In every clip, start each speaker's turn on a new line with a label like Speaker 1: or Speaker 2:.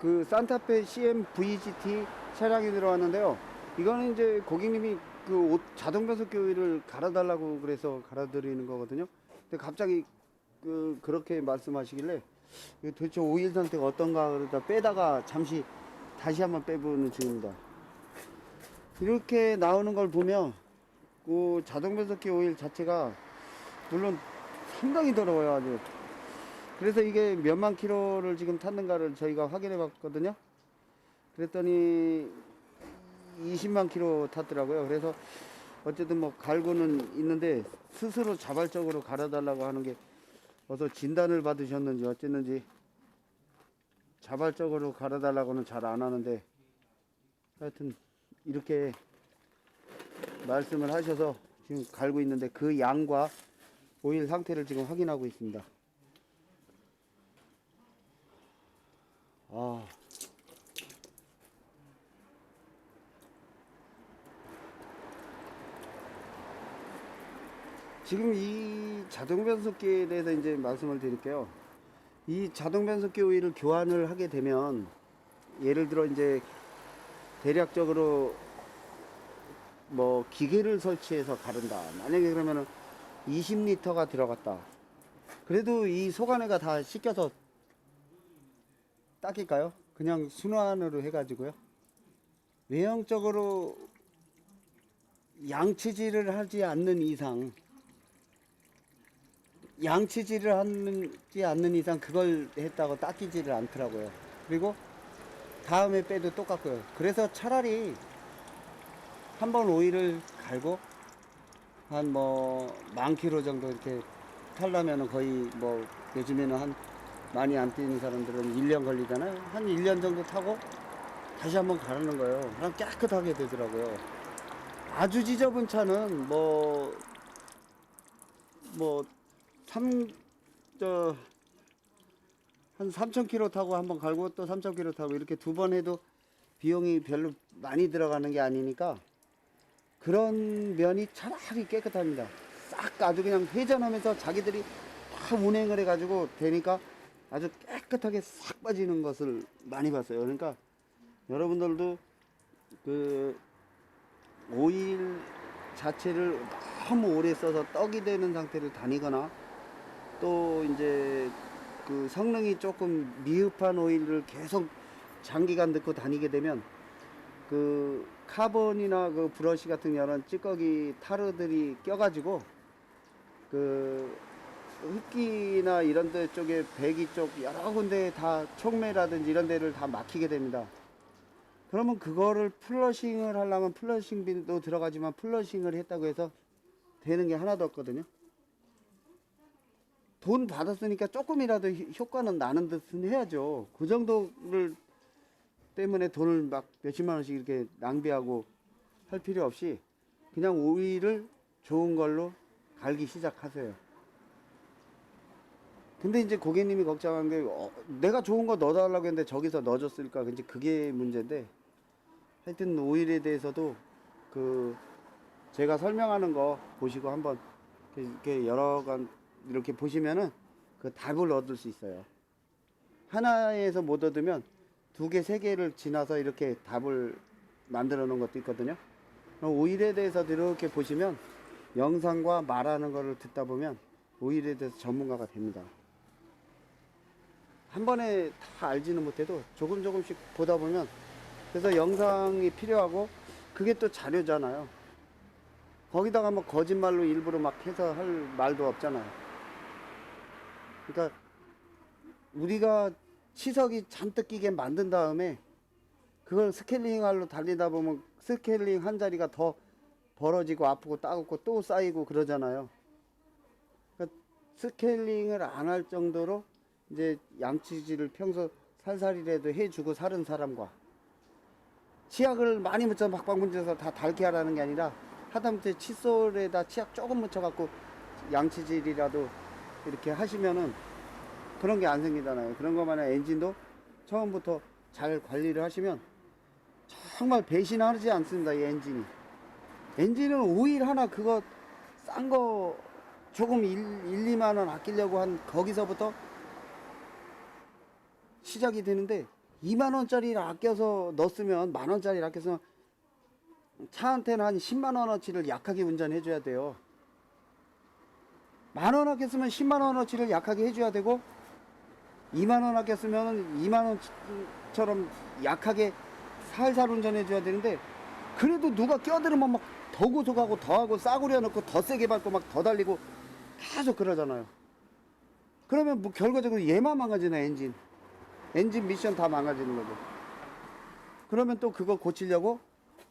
Speaker 1: 그 산타페 CM VGT 차량이 들어왔는데요. 이거는 이제 고객님이 그 자동 변속기 오일을 갈아달라고 그래서 갈아드리는 거거든요. 근데 갑자기 그렇게 말씀하시길래 이게 도대체 오일 상태가 어떤가 그러다 빼다가 잠시 다시 한번 빼보는 중입니다. 이렇게 나오는 걸 보면 그 자동 변속기 오일 자체가 물론 상당히 더러워요, 아주. 그래서 이게 몇만 킬로를 지금 탔는가를 저희가 확인해 봤거든요. 그랬더니 20만 킬로 탔더라고요. 그래서 어쨌든 뭐 갈고는 있는데 스스로 자발적으로 갈아달라고 하는 게 어서 진단을 받으셨는지 어쨌는지 자발적으로 갈아달라고는 잘 안 하는데 하여튼 이렇게 말씀을 하셔서 지금 갈고 있는데 그 양과 오일 상태를 지금 확인하고 있습니다. 아, 지금 이 자동 변속기에 대해서 이제 말씀을 드릴게요. 이 자동 변속기 오일을 교환을 하게 되면 예를 들어 이제 대략적으로 뭐 기계를 설치해서 가른다. 만약에 그러면은 20리터가 들어갔다. 그래도 이 속안에가 다 씻겨서 닦일까요? 그냥 순환으로 해가지고요. 외형적으로 양치질을 하지 않는 이상, 하지 않는 이상 그걸 했다고 닦이지를 않더라고요. 그리고 다음에 빼도 똑같고요. 그래서 차라리 한번 오일을 갈고 한 뭐 10,000km 정도 이렇게 타려면은 거의 뭐 요즘에는 한 많이 안 뛰는 사람들은 1년 걸리잖아요. 한 1년 정도 타고 다시 한번 가르는 거예요. 그럼 깨끗하게 되더라고요. 아주 지저분 차는 뭐 3, 한 3,000km 타고 한번 갈고 또 3,000km 타고 이렇게 두 번 해도 비용이 별로 많이 들어가는 게 아니니까 그런 면이 차라리 깨끗합니다. 싹 아주 그냥 회전하면서 자기들이 다 운행을 해가지고 되니까 아주 깨끗하게 싹 빠지는 것을 많이 봤어요. 그러니까 여러분들도 그 오일 자체를 너무 오래 써서 떡이 되는 상태를 다니거나 또 이제 그 성능이 조금 미흡한 오일을 계속 장기간 넣고 다니게 되면 그 카본이나 그 브러쉬 같은 이런 찌꺼기 타르들이 껴가지고 그 흡기나 이런 데 쪽에 배기 쪽 여러 군데 다 촉매라든지 이런 데를 다 막히게 됩니다. 그러면 그거를 플러싱을 하려면 플러싱비도 들어가지만 플러싱을 했다고 해서 되는 게 하나도 없거든요. 돈 받았으니까 조금이라도 효과는 나는 듯은 해야죠. 그 정도를 때문에 돈을 막 몇십만 원씩 이렇게 낭비하고 할 필요 없이 그냥 오일을 좋은 걸로 갈기 시작하세요. 근데 이제 고객님이 걱정한 게 내가 좋은 거 넣어달라고 했는데 저기서 넣어줬을까? 이제 그게 문제인데 하여튼 오일에 대해서도 그 제가 설명하는 거 보시고 한번 이렇게 여러 간 이렇게 보시면은 그 답을 얻을 수 있어요. 하나에서 못 얻으면 두 개, 세 개를 지나서 이렇게 답을 만들어 놓은 것도 있거든요. 오일에 대해서도 이렇게 보시면 영상과 말하는 거를 듣다 보면 오일에 대해서 전문가가 됩니다. 한 번에 다 알지는 못해도 조금 조금씩 보다 보면 그래서 영상이 필요하고 그게 또 자료잖아요. 거기다가 뭐 거짓말로 일부러 막 해서 할 말도 없잖아요. 그러니까 우리가 치석이 잔뜩 끼게 만든 다음에 그걸 스케일링 할로 달리다 보면 스케일링 한 자리가 더 벌어지고 아프고 따갑고 또 쌓이고 그러잖아요. 그러니까 스케일링을 안 할 정도로 이제 양치질을 평소 살살이라도 해주고 사는 사람과 치약을 많이 묻혀 막박 묻혀서 다 닳게 하라는 게 아니라 하다못해 칫솔에다 치약 조금 묻혀갖고 양치질이라도 이렇게 하시면은 그런 게 안 생기잖아요. 그런 것만한 엔진도 처음부터 잘 관리를 하시면 정말 배신하지 않습니다. 이 엔진이. 엔진은 오일 하나 그거 싼 거 조금 2만 원 아끼려고 한 거기서부터 시작이 되는데 2만 원짜리를 아껴서 넣었으면, 만 원짜리를 아껴서 차한테는 한 10만 원어치를 약하게 운전해 줘야 돼요. 만 원 아꼈으면 10만 원어치를 약하게 해줘야 되고, 2만 원 아꼈으면 2만 원처럼 약하게 살살 운전해 줘야 되는데, 그래도 누가 껴들으면 막 더 고속하고 더 하고 싸구려 넣고 더 세게 밟고 막 더 달리고 계속 그러잖아요. 그러면 뭐 결과적으로 얘만 망가지네. 엔진 미션 다 망가지는 거죠. 그러면 또 그거 고치려고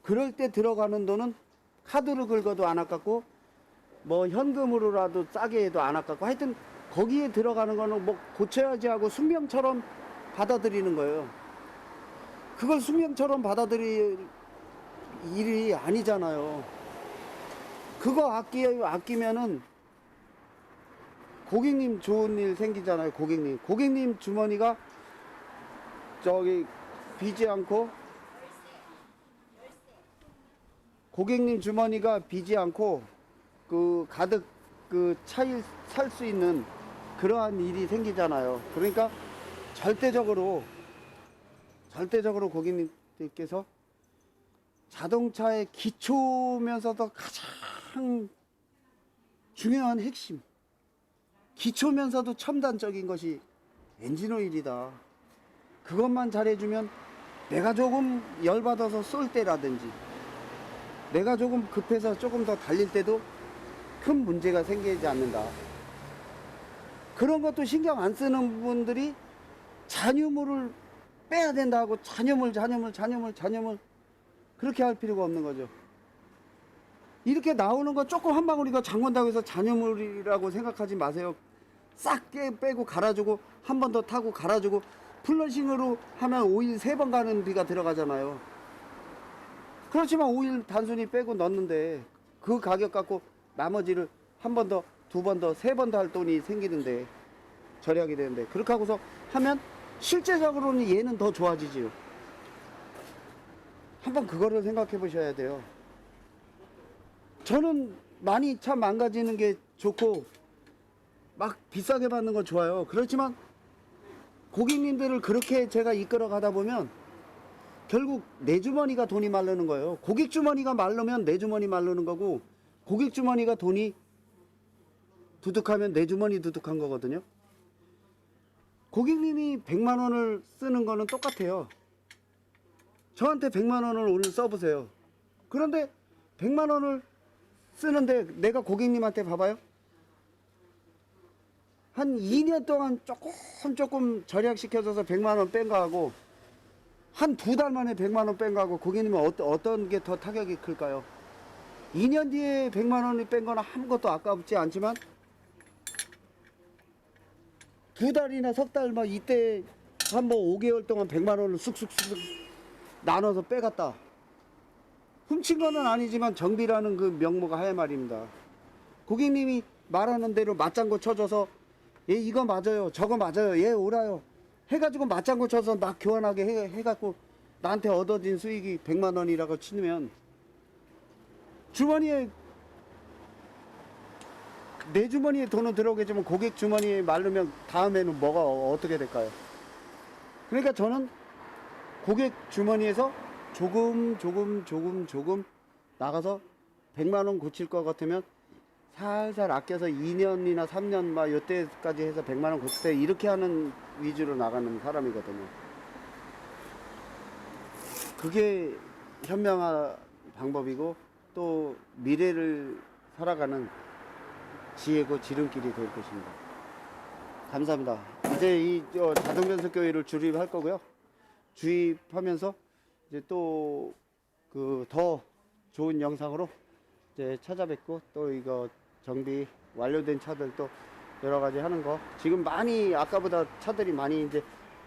Speaker 1: 그럴 때 들어가는 돈은 카드로 긁어도 안 아깝고 뭐 현금으로라도 싸게 해도 안 아깝고, 하여튼 거기에 들어가는 거는 뭐 고쳐야지 하고 숙명처럼 받아들이는 거예요. 그걸 숙명처럼 받아들일 일이 아니잖아요. 그거 아끼면은 고객님 좋은 일 생기잖아요. 고객님 주머니가 저기 비지 않고, 고객님 주머니가 비지 않고 그 가득 그 차일 살 수 있는 그러한 일이 생기잖아요. 그러니까 절대적으로 고객님들께서 자동차의 기초면서도 가장 중요한 핵심, 기초면서도 첨단적인 것이 엔진오일이다. 그것만 잘해주면 내가 조금 열받아서 쏠 때라든지, 내가 조금 급해서 조금 더 달릴 때도 큰 문제가 생기지 않는다. 그런 것도 신경 안 쓰는 분들이 잔유물을 빼야 된다 하고 잔유물 그렇게 할 필요가 없는 거죠. 이렇게 나오는 거 조금 한 방울이가 장건다고 해서 잔유물이라고 생각하지 마세요. 싹 빼고 갈아주고 한 번 더 타고 갈아주고, 플러싱으로 하면 오일 3번 가는 비가 들어가잖아요. 그렇지만 오일 단순히 빼고 넣는데 그 가격 갖고 나머지를 한 번 더, 2번 더, 3번 더 할 돈이 생기는데, 절약이 되는데, 그렇게 하고서 하면 실제적으로는 얘는 더 좋아지지요. 한번 그거를 생각해 보셔야 돼요. 저는 많이 차 망가지는 게 좋고 막 비싸게 받는 건 좋아요. 그렇지만 고객님들을 그렇게 제가 이끌어 가다 보면 결국 내 주머니가 돈이 마르는 거예요. 고객 주머니가 마르면 내 주머니 마르는 거고, 고객 주머니가 돈이 두둑하면 내 주머니 두둑한 거거든요. 고객님이 100만 원을 쓰는 거는 똑같아요. 저한테 100만 원을 오늘 써보세요. 그런데 100만 원을 쓰는데 내가 고객님한테 봐봐요. 한 2년 동안 조금 절약시켜줘서 100만 원 뺀 거하고, 한 2달 만에 100만 원 뺀 거하고, 고객님은 어떤 게 더 타격이 클까요? 2년 뒤에 100만 원을 뺀 거는 아무것도 아깝지 않지만, 2달이나 석 달 막 이때 한 번 5개월 동안 100만 원을 쑥쑥쑥 나눠서 빼갔다. 훔친 거는 아니지만 정비라는 그 명목가 하야 말입니다. 고객님이 말하는 대로 맞장구 쳐줘서 예 이거 맞아요, 저거 맞아요, 예 옳아요 해가지고 맞장구 쳐서 막 교환하게 해갖고 나한테 얻어진 수익이 100만 원이라고 치면, 주머니에 내 주머니에 돈은 들어오겠지만 고객 주머니에 마르면 다음에는 뭐가 어떻게 될까요? 그러니까 저는 고객 주머니에서 조금 나가서 100만 원 고칠 것 같으면 살살 아껴서 2년이나 3년 막 요때까지 해서 100만 원 고칠 때 이렇게 하는 위주로 나가는 사람이거든요. 그게 현명한 방법이고 또 미래를 살아가는 지혜고 지름길이 될 것입니다. 감사합니다. 이제 이 자동변속 교회를 주립할 거고요. 주입하면서 이제 또 그 더 좋은 영상으로 이제 찾아뵙고, 또 이거 정비 완료된 차들 또 여러 가지 하는 거, 지금 많이 아까보다 차들이 많이 이제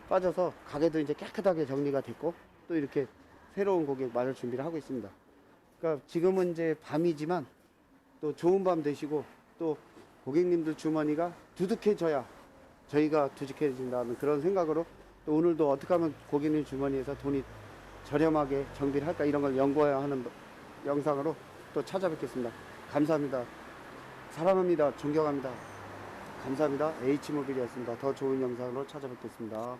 Speaker 1: 빠져서 가게도 이제 깨끗하게 정리가 됐고, 또 이렇게 새로운 고객 맞을 준비를 하고 있습니다. 그러니까 지금은 이제 밤이지만 또 좋은 밤 되시고, 또 고객님들 주머니가 두둑해져야 저희가 두둑해진다는 그런 생각으로, 또 오늘도 어떻게 하면 고객님 주머니에서 돈이 저렴하게 정비를 할까, 이런 걸 연구해야 하는 영상으로 또 찾아뵙겠습니다. 감사합니다. 사랑합니다. 존경합니다. 감사합니다. H모빌이었습니다. 더 좋은 영상으로 찾아뵙겠습니다.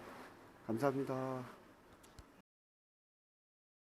Speaker 1: 감사합니다.